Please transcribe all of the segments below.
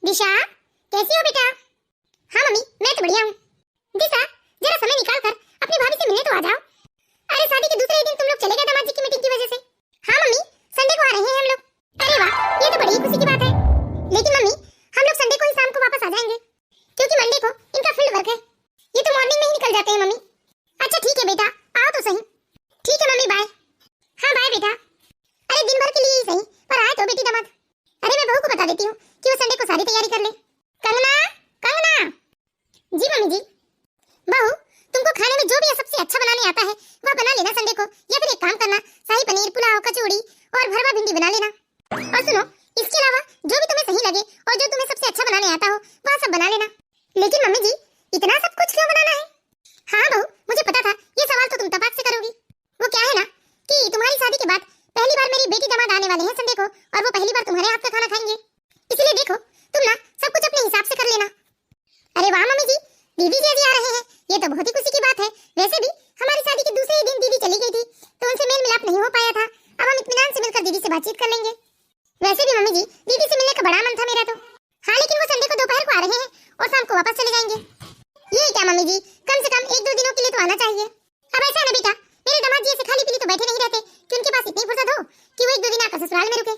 दिशा, कैसी हो बेटा? हाँ मम्मी, मैं तो बढ़िया हूँ। दिशा, जरा समय निकाल कर अपनी भाभी से मिलने तो आ जाओ। अरे शादी के दूसरे ही दिन तुम लोग चले गए दामाद जी की मीटिंग की वजह से। हाँ मम्मी, संडे को आ रहे हैं हम लोग। अरे वाह, ये तो बड़ी खुशी की बात है। लेकिन मम्मी, हम लोग संडे को ही शाम को वापस आ जाएंगे, क्योंकि मंडे को इनका फील्ड वर्क है। ये तो मॉर्निंग में ही निकल जाते हैं मम्मी। अच्छा ठीक है बेटा, आओ तो सही। ठीक है मम्मी, बाय। हाँ बाय बेटा। अरे दिन भर के लिए ही सही, पर आए तो बेटी दामाद। अरे मैं बहू को बता देती हूँ कि वो संडे को सारी तैयारी कर ले। कंगना, कंगना। जी मम्मी जी। बहू, तुमको खाने में जो भी सबसे अच्छा बनाने आता है वह बना लेना संडे को, या फिर एक काम करना, शाही पनीर, पुलाव, कचौड़ी और भरवा भिंडी बना लेना। और सुनो, इसके अलावा जो भी तुम्हें सही लगे और जो तुम्हें सबसे अच्छा बनाने आता हो वह सब बना लेना। लेकिन मम्मी जी, इतना सब कुछ क्यों बनाना है? हाँ बहू, मुझे पता था ये सवाल तो तुम तपाक से करोगी। वो क्या है ना कि तुम्हारी शादी के बाद पहली बार मेरी बेटी दामाद आने वाले हैं संडे को, और वो पहली बार तुम्हारे हाथ का खाना खाएंगे। इसलिए देखो, तुम ना सब कुछ अपने हिसाब से कर लेना। अरे वाह मम्मी जी, दीदी जी आज आ रहे हैं, ये तो बहुत ही खुशी की बात है। वैसे भी हमारी शादी के दूसरे ही दिन दीदी चली गई थी, तो उनसे मेल मिलाप नहीं हो पाया था। अब हम इत्मीनान से मिलकर दीदी से बातचीत कर लेंगे। वैसे भी मम्मी जी, दीदी से मिलने का बड़ा मन था मेरा तो। हाँ लेकिन वो संडे को दोपहर को आ रहे हैं और शाम को वापस चले जाएंगे। ये क्या मम्मी जी, कम से कम 1-2 दिनों के लिए तो आना चाहिए। अब ऐसा है ना बेटा, मेरे दामाद जी ऐसे खाली पीली तो बैठे नहीं रहते कि उनके पास इतनी फुर्सत हो कि वो 1-2 दिन आकर ससुराल में रुके।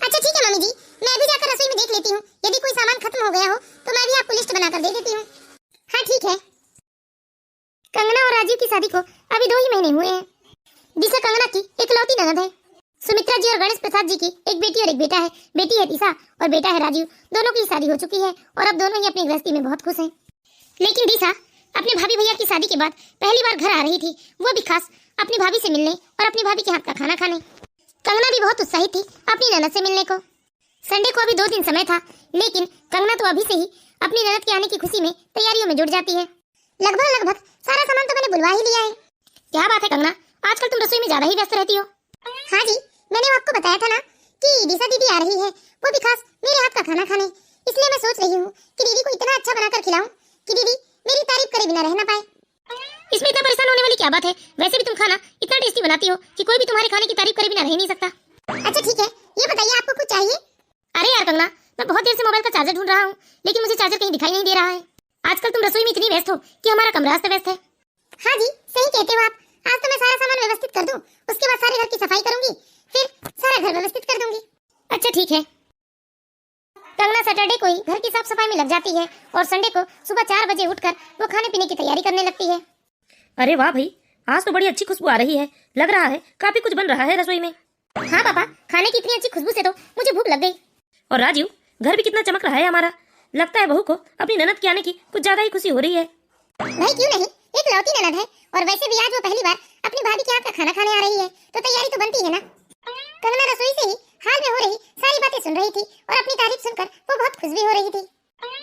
अच्छा ठीक है मम्मी जी, मैं अभी जाकर रसोई में देख लेती हूँ, यदि कोई सामान खत्म हो गया हो तो मैं भी आपको लिस्ट बनाकर दे देती हूँ। हाँ ठीक है। कंगना और राजीव की शादी को अभी 2 ही महीने हुए हैं। दिशा कंगना की इकलौती ननद है। सुमित्रा जी और गणेश प्रसाद जी की एक बेटी और एक बेटा है। बेटी है दिशा और बेटा है राजीव। दोनों की शादी हो चुकी है और अब दोनों ही अपनी गृहस्थी में बहुत खुश हैं। लेकिन दिशा अपने भाभी भैया की शादी के बाद पहली बार घर आ रही थी, वो भी खास अपनी भाभी से मिलने और अपनी भाभी के हाथ का खाना खाने। कंगना भी बहुत उत्साहित थी अपनी ननद से मिलने को। संडे को अभी 2 दिन समय था, लेकिन कंगना तो अभी से ही अपनी ननद के आने की खुशी में तैयारियों में जुट जाती है। लगभग सारा सामान तो मैंने बुलवा ही लिया है। क्या बात है कंगना, आजकल तुम रसोई में ज्यादा ही व्यस्त रहती हो। हाँ जी, मैंने आपको बताया था ना कि दिशा दीदी आ रही है, वो भी खास मेरे हाथ का खाना खाने। इसलिए मैं सोच रही हूँ कि दीदी को इतना अच्छा बनाकर खिलाऊं कि दीदी मेरी तारीफ करे बिना रह ना पाए। इसमें इतना परेशान होने वाली क्या बात है? वैसे भी तुम खाना इतना टेस्टी बनाती हो कि कोई भी तुम्हारे खाने की तारीफ करे बिना रह नहीं सकता। अच्छा ठीक है, ये बताइए आपको कुछ चाहिए? अरे यार कंगना, मैं बहुत देर से मोबाइल का चार्जर ढूंढ रहा हूँ, लेकिन मुझे चार्जर कहीं दिखाई नहीं दे रहा है। आजकल तुम रसोई में इतनी व्यस्त हो कि हमारा कमरा अस्त व्यस्त है। हाँ जी, सही कहते हो आप। आज तो मैं सारा सामान व्यवस्थित कर दूं, उसके बाद सारे घर की सफाई करूंगी, फिर सारा घर व्यवस्थित कर दूंगी। अच्छा ठीक है। कंगना सैटरडे को ही घर की साफ सफाई में लग जाती है और संडे को सुबह 4 बजे उठकर वो खाने पीने की तैयारी करने लगती है। अरे वाह भाई, आज तो बड़ी अच्छी खुशबू आ रही है। लग रहा है काफी कुछ बन रहा है रसोई में। हाँ पापा, खाने की इतनी अच्छी खुशबू से तो मुझे भूख लग गई। और राजीव, घर भी कितना चमक रहा है हमारा। लगता है बहू को अपनी ननद के आने की कुछ ज्यादा ही खुशी हो रही है। भाई क्यों नहीं, एक लौती ननद है, और वैसे भी आज वो पहली बार अपनी भाभी के हाथ का खाना खाने आ रही है, तो तैयारी तो बनती है ना। कंगना रसोई से ही हाल में हो रही सारी बातें सुन रही थी और अपनी तारीफ सुनकर वो बहुत खुश भी हो रही थी।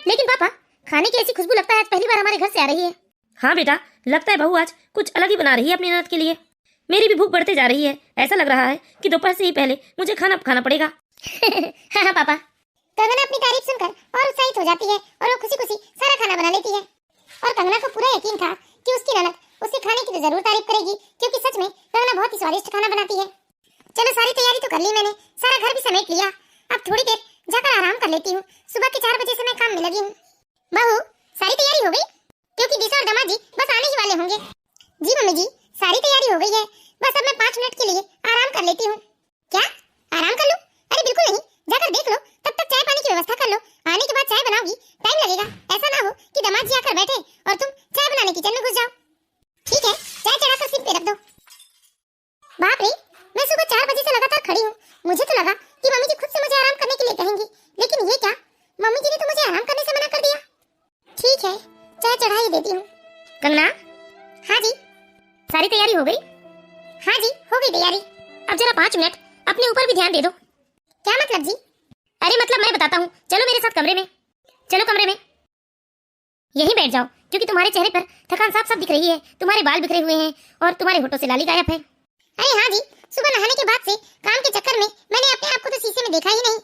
लेकिन पापा, खाने की ऐसी खुशबू लगता है आज पहली बार हमारे घर से आ रही है। हाँ बेटा, लगता है बहू आज कुछ अलग ही बना रही है अपनी ननद के लिए। मेरी भी भूख बढ़ते जा रही है। ऐसा लग रहा है कि दोपहर से ही पहले मुझे खाना खाना पड़ेगा। हाँ हाँ पापा। कंगना अपनी तारीफ सुनकर और उत्साहित हो जाती है और वो खुशी खुशी सारा खाना बना लेती है। और कंगना को पूरा यकीन था कि उसकी ननद उसके खाने की तो जरूर तारीफ करेगी, क्योंकि सच में कंगना बहुत ही स्वादिष्ट खाना बनाती है। चलो सारी तैयारी तो कर ली मैंने, सारा घर भी समेट लिया। अब थोड़ी देर जाकर आराम कर लेती हूँ। सुबह के 4 बजे से मैं काम में लगी हूँ। बहू, सारी तैयारी हो गई? क्योंकि दिशा और दामाद जी बस आने ही वाले होंगे। जी मम्मी जी, सारी तैयारी हो गई है, बस अब मैं 5 मिनट के लिए आराम कर लेती हूँ। क्या आराम कर लूँ? अरे बिल्कुल नहीं, जाकर देख लो, तब तक चाय पानी की व्यवस्था कर लो। आने के बाद चाय बनाओगी, टाइम लगेगा। ऐसा ना हो कि दामाद जी आकर बैठे और तुम चाय बनाने किचन में घुस जाओ। ठीक है, चाय चढ़ाकर सिर पे रख दो। बाप रे, मैं सुबह 4 बजे से लगातार खड़ी हूँ। मुझे तो लगा कि मम्मी जी खुद से मुझे आराम करने के लिए कहेंगी, लेकिन ये क्या, मम्मी जी ने तो मुझे आराम करने से मना कर दिया। ठीक है, चाय चढ़ा ही देती हूँ। कंगना। हाँ जी। सारी तैयारी हो गई? हाँ जी, हो गई तैयारी। अब जरा 5 मिनट अपने ऊपर भी ध्यान दे दो। क्या मतलब जी? अरे मतलब मैं बताता हूँ, चलो मेरे साथ कमरे में। चलो कमरे में, यहीं बैठ जाओ, क्योंकि तुम्हारे चेहरे पर थकान साफ साफ दिख रही है। तुम्हारे बाल बिखरे हुए हैं और तुम्हारे होठों से लाली गायब है। अरे हाँ जी, सुबह नहाने के बाद से काम के चक्कर में मैंने अपने आप को तो शीशे में देखा ही नहीं।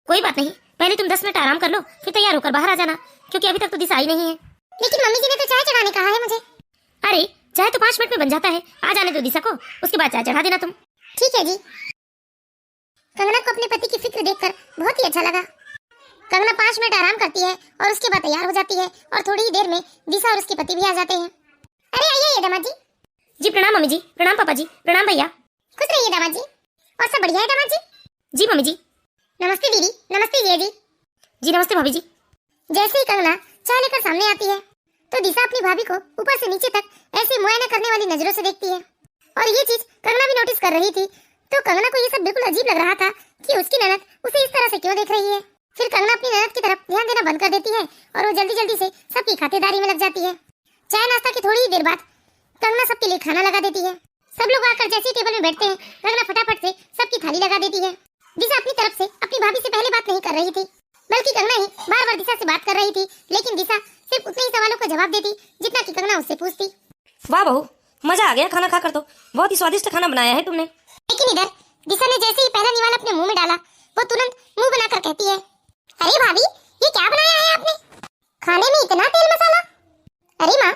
कोई बात नहीं, पहले तुम 10 मिनट आराम कर लो, फिर तैयार होकर बाहर आ जाना, क्योंकि अभी तक तो दिशा आई नहीं है। लेकिन मम्मी जी ने तो चाय चढ़ाने कहा है मुझे। अरे चाय तो 5 मिनट में बन जाता है, आ जाने दो दिशा को, उसके बाद चाय चढ़ा देना तुम। ठीक है जी। कंगना को अपने पति की फिक्र देखकर बहुत ही अच्छा लगा। कंगना 5 मिनट आराम करती है और उसके बाद तैयार हो जाती है और थोड़ी ही देर में दिशा और उसके पति भी आ जाते हैं। अरे आइए दामाद जी। जी प्रणाम मम्मी जी, प्रणाम पापा जी, प्रणाम भैया। खुश रहिए दामाद जी। और सब बढ़िया है दामाद जी? जी मम्मी जी। नमस्ते दीदी। नमस्ते जिया जी। जी नमस्ते भाभी जी। जैसे ही कंगना चाय लेकर सामने आती है तो दिशा अपनी भाभी को ऊपर से नीचे तक ऐसे मुआयना करने वाली नजरों से देखती है और ये चीज कंगना भी नोटिस कर रही थी। तो कंगना को ये सब बिल्कुल अजीब लग रहा था कि उसकी ननद उसे इस तरह से क्यों देख रही है। फिर कंगना अपनी ननद की तरफ ध्यान देना बंद कर देती है और वो जल्दी जल्दी से सबकी खातिरदारी में लग जाती है। चाय नाश्ता की थोड़ी ही देर बाद कंगना सबके लिए खाना लगा देती है। सब लोग आकर जैसे ही टेबल में बैठते हैं कंगना फटाफट से सबकी थाली लगा देती है। दिशा अपनी तरफ से अपनी भाभी से पहले बात नहीं कर रही थी, बल्कि कंगना ही बार बार दिशा से बात कर रही थी, लेकिन दिशा सिर्फ उतने ही सवालों का जवाब देती जितना कि कंगना उससे पूछती। वाह बहू, मजा आ गया खाना खाकर, तो बहुत ही स्वादिष्ट खाना बनाया है तुमने। लेकिन इधर दिशा ने जैसे ही पहला निवाला अपने मुंह में डाला वो तुरंत मुंह बनाकर कहती है, अरे भाभी ये क्या बनाया है आपने? खाने में इतना तेल मसाला। अरे माँ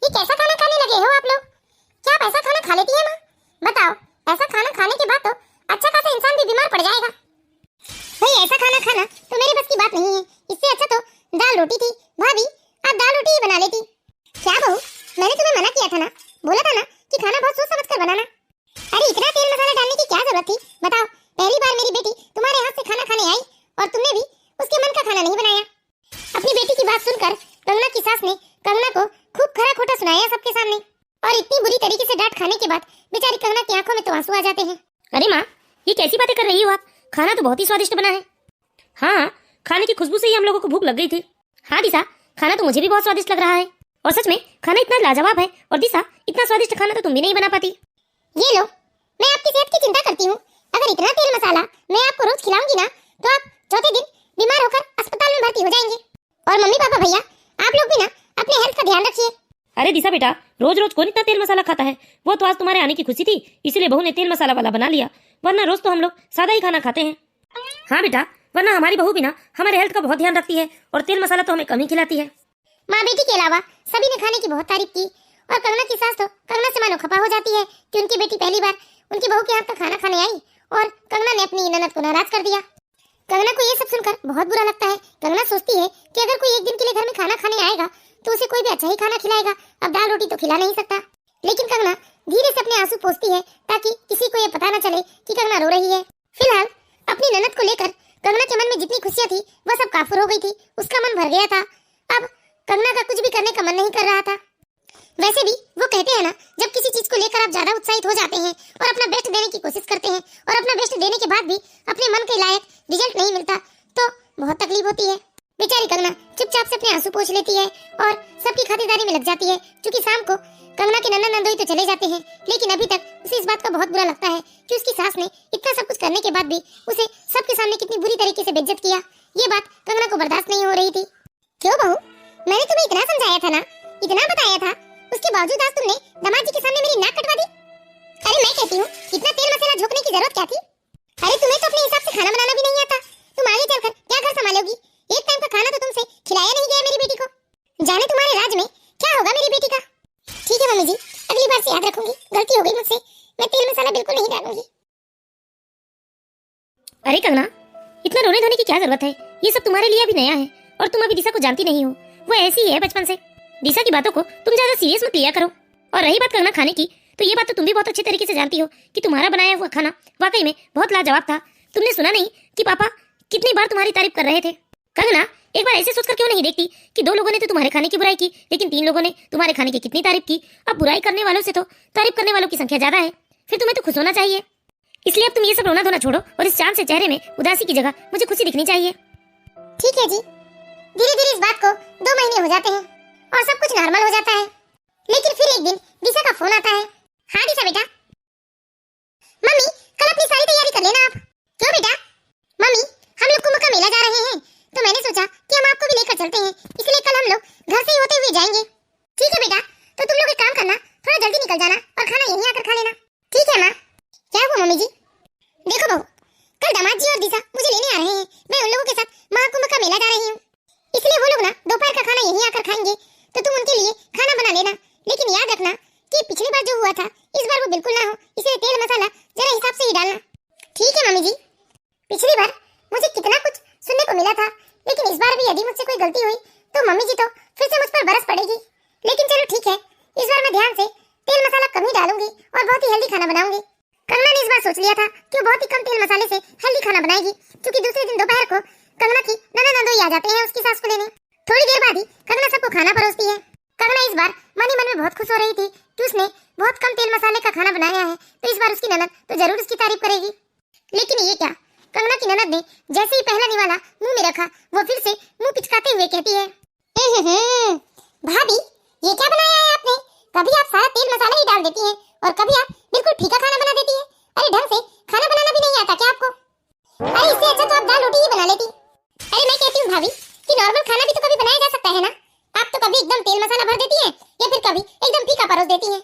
ये कैसा खाना खाने लगे हो आप लोग? क्या आप ऐसा खाना खा लेती है माँ? बताओ, ऐसा खाना खाने के बाद तो अच्छा खासा इंसान भी बीमार पड़ जाएगा। भाई ऐसा खाना खाना तो मेरे बस की बात नहीं है। इससे अच्छा तो दाल रोटी थी। भाभी आप दाल रोटी ही बना लेती। क्या बहू, मैंने तुम्हें मना किया था ना, बोला था ना कि खाना बहुत सोच समझ कर बनाना। अरे इतना तेल मसाला डालने की क्या जरूरत थी? बताओ, पहली बार मेरी बेटी तुम्हारे हाथ से खाना खाने आई और तुमने भी उसके मन का खाना नहीं बनाया। अपनी बेटी की बात सुनकर कंगना की सास ने कंगना को खूब खरा खोटा सुनाया सबके सामने और इतनी बुरी तरीके से डांट खाने के बाद बेचारी कंगना की आंखों में तो आंसू आ जाते हैं। अरे माँ, ये कैसी बातें कर रही हो आप? खाना तो बहुत ही स्वादिष्ट बना है। हाँ, खाने की खुशबू से ही हम लोगों को भूख लग गई थी। हाँ दिशा, खाना तो मुझे भी बहुत स्वादिष्ट लग रहा है और सच में खाना इतना लाजवाब है। और दिशा, इतना स्वादिष्ट खाना तो तुम भी नहीं बना पाती। ये लो, मैं आपकी सेहत की चिंता करती हूँ। अगर इतना तेल मसाला मैं आपको रोज खिलाऊंगी ना तो आप चौथे दिन बीमार होकर अस्पताल में भर्ती हो जाएंगे। और मम्मी पापा भैया, आप लोग भी ना अपने हेल्थ का ध्यान रखिए। अरे दिशा बेटा, रोज रोज कौन इतना तेल मसाला खाता है? वो तो आज तुम्हारे आने की खुशी थी, इसलिए बहू ने तेल मसाला वाला बना लिया, वरना रोज तो हम लोग सादा ही खाना खाते हैं। हाँ बेटा, वरना हमारी बहू भी ना हमारे हेल्थ का बहुत ध्यान रखती है और तेल मसाला तो हमें कम ही खिलाती है। माँ बेटी के अलावा सभी ने खाने की बहुत तारीफ की और कंगना की सास तो कंगना से मानो खपा हो जाती है कि उनकी बेटी पहली बार उनकी बहू के हाथ का खाना खाने आई और कंगना ने अपनी ननद को नाराज कर दिया। कंगना को ये सब सुनकर बहुत बुरा लगता है। कंगना सोचती है कि अगर कोई एक दिन के लिए घर में खाना खाने आएगा तो उसे कोई भी अच्छा ही खाना खिलाएगा, अब दाल रोटी तो खिला नहीं सकता। लेकिन कंगना धीरे से अपने आंसू पोंछती है ताकि किसी को ये पता न चले कि कंगना रो रही है। फिलहाल अपनी ननद को लेकर कंगना के मन में जितनी खुशियां थी वह सब काफुर हो गई थी। उसका मन भर गया था। अब कंगना का कुछ भी करने का मन नहीं कर रहा था। वैसे भी वो कहते हैं ना, जब किसी चीज को लेकर आप ज्यादा उत्साहित हो जाते हैं और अपना बेस्ट देने की कोशिश करते हैं और अपना बेस्ट देने के बाद भी अपने मन के लायक रिजल्ट नहीं मिलता तो बहुत तकलीफ होती है। बेचारी कंगना चुपचाप से अपने आंसू पोंछ लेती है और सबकी खातिरदारी में लग जाती है। क्योंकि शाम को कंगना के नन्ना नंदोई तो चले जाते हैं, लेकिन अभी तक उसे इस बात का बहुत बुरा लगता है कि उसकी सास ने इतना सब कुछ करने के बाद भी उसे सबके सामने कितनी बुरी तरीके से बेइज्जत किया। ये बात कंगना को बर्दाश्त नहीं हो रही थी। क्यों बहू, मैंने तुम्हें इतना समझाया था ना, इतना बताया था, उसके बावजूद आज तुमने दामाद जी के सामने मेरी नाक कटवा दी। अरे मैं कहती हूँ, इतना तेल मसाला झोंकने की जरूरत क्या थी? अरे तुम्हें तो अपने हिसाब से खाना बनाना भी नहीं आता। तुम आगे चलकर क्या घर संभालोगी? एक टाइम का खाना तो तुमसे खिलाया नहीं गया मेरी बेटी को। जाने तुम्हारे राज में क्या होगा मेरी बेटी का। ठीक है मम्मी जी, अगली बार से याद रखूंगी। गलती हो गई मुझसे, मैं तेल मसाला बिल्कुल नहीं डालूंगी। अरे कंगना, इतना रोने धोने की क्या जरूरत है? ये सब तुम्हारे लिए अभी नया है और तुम अभी दिशा को जानती नहीं हो। वो ऐसी ही है बचपन से। दिशा की बातों को तुम ज्यादा सीरियस मत लिया करो। और रही बात कंगना खाने की, तो ये बात तो तुम भी बहुत अच्छे तरीके से जानती हो कि तुम्हारा बनाया हुआ खाना वाकई में बहुत लाजवाब था। तुमने सुना नहीं कि पापा कितनी बार तुम्हारी तारीफ कर रहे थे? कंगना, एक बार ऐसे सोचकर क्यों नहीं देखती कि 2 लोगों ने तो तुम्हारे खाने की बुराई की, लेकिन 3 लोगों ने तुम्हारे खाने की कितनी तारीफ की। अब बुराई करने वालों से तो तारीफ करने वालों की संख्या ज्यादा है, फिर तुम्हें तो खुश होना चाहिए। इसलिए अब तुम ये सब रोना धोना छोड़ो और इस चांद से चेहरे में उदासी की जगह मुझे खुशी दिखनी चाहिए। ठीक है जी। धीरे धीरे इस बात को 2 महीने हो जाते हैं और सब कुछ नॉर्मल हो जाता है। लेकिन फिर एक दिन दिशा का फोन आता है। हाँ दिशा बेटा। मम्मी, कल अपनी सारी तैयारी कर लेना आप। क्यों बेटा? मम्मी, हम लोग कुंभ का मेला जा रहे हैं तो मैंने सोचा कि हम आपको भी लेकर चलते हैं, इसलिए कल हम लोग घर से ही होते हुए जाएंगे। ठीक है बेटा, तो तुम लोग एक काम करना, थोड़ा जल्दी निकल जाना और खाना यहीं आकर खा लेना। ठीक है माँ। क्या हुआ मम्मी जी? देखो बहू, कल दामाद जी और दिशा मुझे लेने आ रहे हैं। मैं उन लोगों के साथ महाकुंभ का मेला जा रही हूँ, इसलिए वो लोग ना दोपहर का खाना यहीं आकर खाएंगे, तो तुम उनके लिए खाना बना लेना। लेकिन याद रखना कि पिछली बार जो हुआ था इस बार वो बिल्कुल ना हो, इसलिए तेल मसाला जरा हिसाब से ही डालना। ठीक है मम्मी जी। पिछली बार मुझे कितना कुछ सुनने को मिला था, लेकिन बार भी यदि मुझसे कोई गलती हुई तो मम्मी जी तो फिर से मुझ पर बरस पड़ेगी। लेकिन चलो ठीक है, इस बार मैं ध्यान से तेल मसाला कम ही डालूंगी और बहुत ही हेल्दी खाना बनाऊंगी। कंगना ने इस बार सोच लिया था कि वो बहुत ही कम तेल मसाले से हेल्दी खाना बनाएगी, क्योंकि दूसरे दिन दोपहर को कंगना की ननद नंदोई आ जाते हैं उसकी सास को लेने। थोड़ी देर बाद ही कंगना सबको खाना परोसती है। कंगना इस बार मन ही मन में बहुत खुश हो रही थी कि उसने बहुत कम तेल मसाले का खाना बनाया है, तो इस बार उसकी ननद तो जरूर उसकी तारीफ करेगी। लेकिन ये क्या, कंगना की ननद ने जैसे ही पहला निवाला मुंह में रखा, वो फिर से मुंह पिचकाते हुए कहती है, भाभी ये क्या बनाया है आपने? कभी आप सारा तेल मसाला ही डाल देती हैं और कभी आप बिल्कुल फीका खाना बना देती हैं। अरे ढंग से खाना बनाना भी नहीं आता क्या आपको? अरे इससे अच्छा तो आप दाल रोटी ही बना लेती। अरे मैं कहती हूँ भाभी कि नॉर्मल खाना भी तो कभी बनाया जा सकता है ना। आप तो कभी एकदम तेल मसाला भर देती हैं या फिर कभी एकदम फीका परोस देती हैं।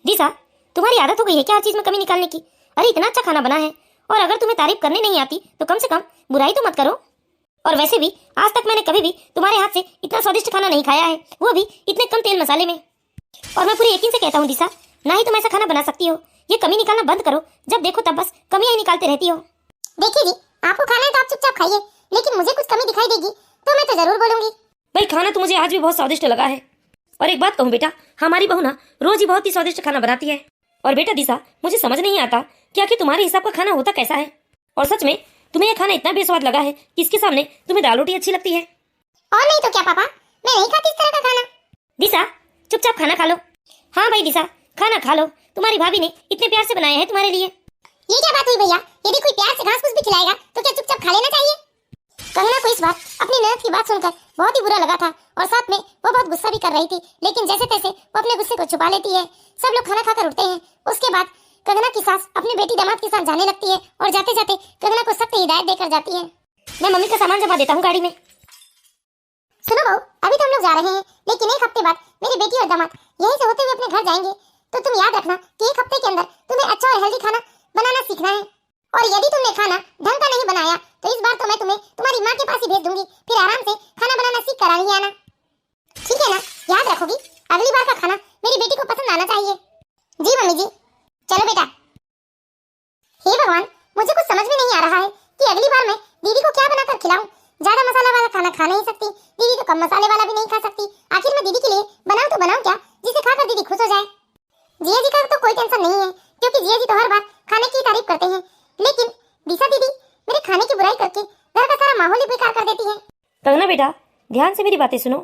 दिशा, तुम्हारी आदत हो गई है क्या हर चीज में कमी निकालने की? अरे इतना अच्छा खाना बना है, और अगर तुम्हें तारीफ करने नहीं आती तो कम से कम बुराई तो मत करो। और वैसे भी आज तक मैंने कभी भी तुम्हारे हाथ से इतना स्वादिष्ट खाना नहीं खाया है, वो भी इतने कम तेल मसाले में। और मैं पूरे यकीन से कहता हूँ दिशा, ना ही तुम ऐसा खाना बना सकती हो। ये कमी निकालना बंद करो, जब देखो तब बस कमियां ही निकालते रहती हो। देखिए जी, आपको खाना है तो आप चुपचाप खाइए, लेकिन मुझे कुछ कमी दिखाई देगी तो मैं तो जरूर बोलूंगी। भाई खाना तो मुझे आज भी बहुत स्वादिष्ट लगा है। और एक बात कहूँ बेटा, हमारी बहू ना रोज ही बहुत ही स्वादिष्ट खाना बनाती है। और बेटा दिशा, मुझे समझ नहीं आता कि आखिर तुम्हारे हिसाब का खाना होता कैसा है। और सच में तुम्हें यह खाना इतना बेस्वाद लगा है कि इसके सामने तुम्हें दाल रोटी अच्छी लगती है। और नहीं तो क्या पापा, मैं नहीं खाती इस तरह का खाना। दिशा चुपचाप खाना खा लो। हाँ भाई दिशा, खाना खा लो, तुम्हारी भाभी ने इतने प्यार से बनाया है तुम्हारे लिए। ये क्या बात हुई भैया, यदि कोई प्यार से घास फूस भी खिलाएगा तो क्या चुपचाप खा लेना चाहिए? कंगना को इस बार अपनी ननद की बात सुनकर बहुत ही बुरा लगा था और साथ में वो बहुत गुस्सा भी कर रही थी, लेकिन जैसे तैसे वो अपने गुस्से को छुपा लेती है। सब लोग खाना खाकर उठते हैं। उसके बाद कंगना की सास अपनी बेटी दामाद के साथ जाने लगती है और जाते जाते कंगना को सख्त हिदायत देकर जाती है। मैं मम्मी का सामान जमा देता हूँ गाड़ी में। सुनो बहू, अभी तो हम लोग जा रहे हैं, लेकिन एक हफ्ते बाद मेरी बेटी और दामाद यहीं से होते हुए अपने घर जाएंगे। तो तुम याद रखना कि एक हफ्ते के अंदर तुम्हें अच्छा और हेल्दी खाना बनाना सीखना है। और यदि तुमने खाना ढंग का नहीं बनाया तो इस बार तो मैं तुम्हें तुम्हारी माँ के पास ही भेज दूंगी, फिर आराम से खाना बनाना सीख कर आनी आना। ठीक है ना? याद रखोगी? अगली बार का खाना मेरी बेटी को पसंद आना चाहिए। जी मम्मी जी। चलो बेटा। हे भगवान, मुझे कुछ समझ में नहीं आ रहा है कि अगली बार मैं दीदी को क्या बनाकर खिलाऊं। ज्यादा मसाला वाला खाना खा नहीं सकती दीदी, तो कम मसाले वाला भी नहीं खा सकती। आखिर मैं दीदी के लिए बनाऊं तो बनाऊं क्या जिसे खाकर दीदी खुश हो जाए। जिया जी का तो कोई टेंशन नहीं है, क्योंकि जिया जी तो हर बार खाने की तारीफ करते हैं, लेकिन दिशा दीदी मेरे खाने की बुराई करके घर का सारा माहौल ही बेकार कर देती है। कंगना बेटा, ध्यान से मेरी बातें सुनो।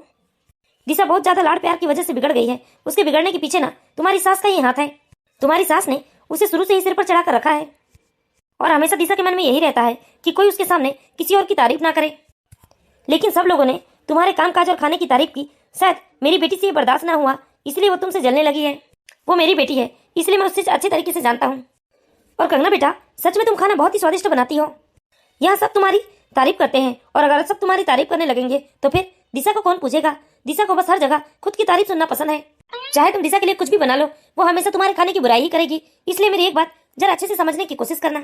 दिशा बहुत ज्यादा लाड़ प्यार की वजह से बिगड़ गई है। उसके बिगड़ने के पीछे ना तुम्हारी सास का ही हाथ है। तुम्हारी सास ने उसे शुरू से ही सिर पर चढ़ा कर रखा है, और हमेशा दिशा के मन में यही रहता है कि कोई उसके सामने किसी और की तारीफ ना करे। लेकिन सब लोगों ने तुम्हारे कामकाज और खाने की तारीफ की, शायद मेरी बेटी से ये बर्दाश्त ना हुआ, इसलिए वो तुमसे जलने लगी है। वो मेरी बेटी है, इसलिए मैं उससे अच्छे तरीके से जानता हूँ। और कंगना बेटा, सच में तुम खाना बहुत ही स्वादिष्ट बनाती हो। यहाँ सब तुम्हारी तारीफ करते हैं, और अगर सब तुम्हारी तारीफ करने लगेंगे तो फिर दिशा को कौन पूछेगा। दिशा को बस हर जगह खुद की तारीफ सुनना पसंद है। चाहे तुम दिशा के लिए कुछ भी बना लो, वो हमेशा तुम्हारे खाने की बुराई ही करेगी। इसलिए मेरी एक बात जरा अच्छे से समझने की कोशिश करना।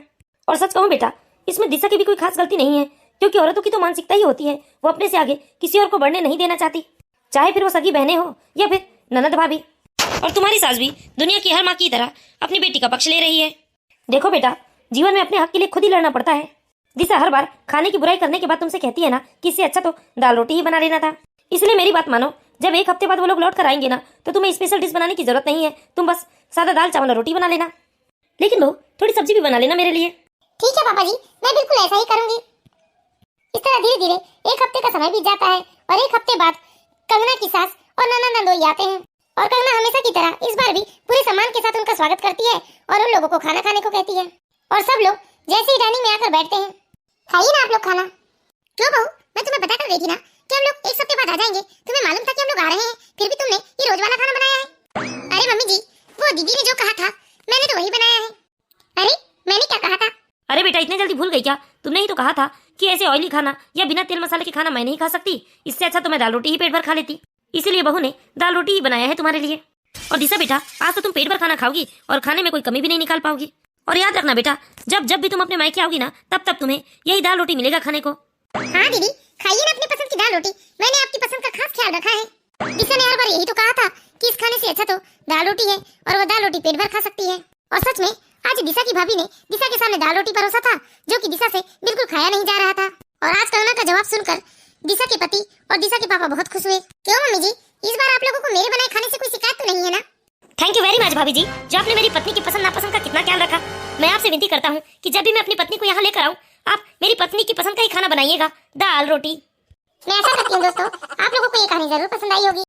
और सच कहूँ बेटा, इसमें दिशा की भी कोई खास गलती नहीं है, क्योंकि औरतों की तो मानसिकता ही होती है, वो अपने से आगे किसी और को बढ़ने नहीं देना चाहती, चाहे फिर वो सगी बहनें हो या फिर ननद भाभी। और तुम्हारी सास भी दुनिया की हर माँ की तरह अपनी बेटी का पक्ष ले रही है। देखो बेटा, जीवन में अपने हक के लिए खुद ही लड़ना पड़ता है। दिशा हर बार खाने की बुराई करने के बाद तुमसे कहती है ना कि इससे अच्छा तो दाल रोटी ही बना लेना था। इसलिए मेरी बात मानो, जब एक हफ्ते बाद वो लोग लौट कर आएंगे ना, तो तुम्हें स्पेशल डिश बनाने की जरूरत नहीं है। तुम बस सादा दाल चावल और रोटी बना लेना, लेकिन वो थोड़ी सब्जी भी बना लेना मेरे लिए। ठीक है पापा जी, मैं बिल्कुल ऐसा ही करूंगी। इस तरह धीरे धीरे एक हफ्ते का समय बीत जाता है और एक हफ्ते बाद कंगना की सास और ननद नंदोई आते हैं। और कंगना हमेशा की तरह इस बार भी पूरे सम्मान के साथ उनका स्वागत करती है और उन लोगों को खाना खाने को कहती है। और सब लोग जैसे ही डाइनिंग में आकर बैठते हैं, खाइए ना आप लोग खाना। क्यों बहू, मैं तुम्हें बता कर गई थी ना कि हम लोग एक हफ्ते बाद आ जाएंगे। तुम्हें मालूम था कि हम लोग आ रहे हैं, फिर भी तुमने ये रोज वाला खाना बनाया है। अरे मम्मी जी, वो दीदी ने जो कहा था मैंने तो वही बनाया है। अरे मैंने क्या कहा था? अरे बेटा, इतने जल्दी भूल गई क्या? तुमने ही तो कहा था कि ऐसे ऑयली खाना या बिना तेल मसाले के खाना मैं नहीं खा सकती, इससे अच्छा तो मैं दाल रोटी ही पेट भर खा लेती। इसीलिए बहू ने दाल रोटी ही बनाया है तुम्हारे लिए। और दिशा बेटा, आज तो तुम पेट भर खाना खाओगी और खाने में कोई कमी भी नहीं निकाल पाओगी। और याद रखना बेटा, जब जब भी तुम अपने मायके आओगी ना, तब तब तुम्हें यही दाल रोटी मिलेगा खाने को। हाँ दीदी, खाइए ना अपनी पसंद की दाल रोटी, मैंने आपकी पसंद का खास ख्याल रखा है। दिशा ने हर बार यही तो कहा था कि इस खाने से अच्छा तो दाल रोटी है, और वो दाल रोटी पेट भर खा सकती है। और सच में आज दिशा की भाभी ने दिशा के सामने दाल रोटी परोसा था, जो कि दिशा से बिल्कुल खाया नहीं जा रहा था। और आज कंगना का जवाब सुनकर दिशा के पति और दिशा के पापा बहुत खुश हुए। क्यों मम्मी जी, इस बार आप लोगों को मेरे बनाए खाने से कोई शिकायत तो नहीं है ना? थैंक यू वेरी मच भाभी जी, जो आपने मेरी पत्नी की पसंद नापसंद का कितना ख्याल रखा। मैं आपसे विनती करता हूँ कि जब भी मैं अपनी पत्नी को यहाँ लेकर आऊँ, आप मेरी पत्नी की पसंद का ही खाना बनाइएगा, दाल रोटी। मैं ऐसा करती हूँ दोस्तों, आप लोगों को ये कहानी जरूर पसंद आई होगी।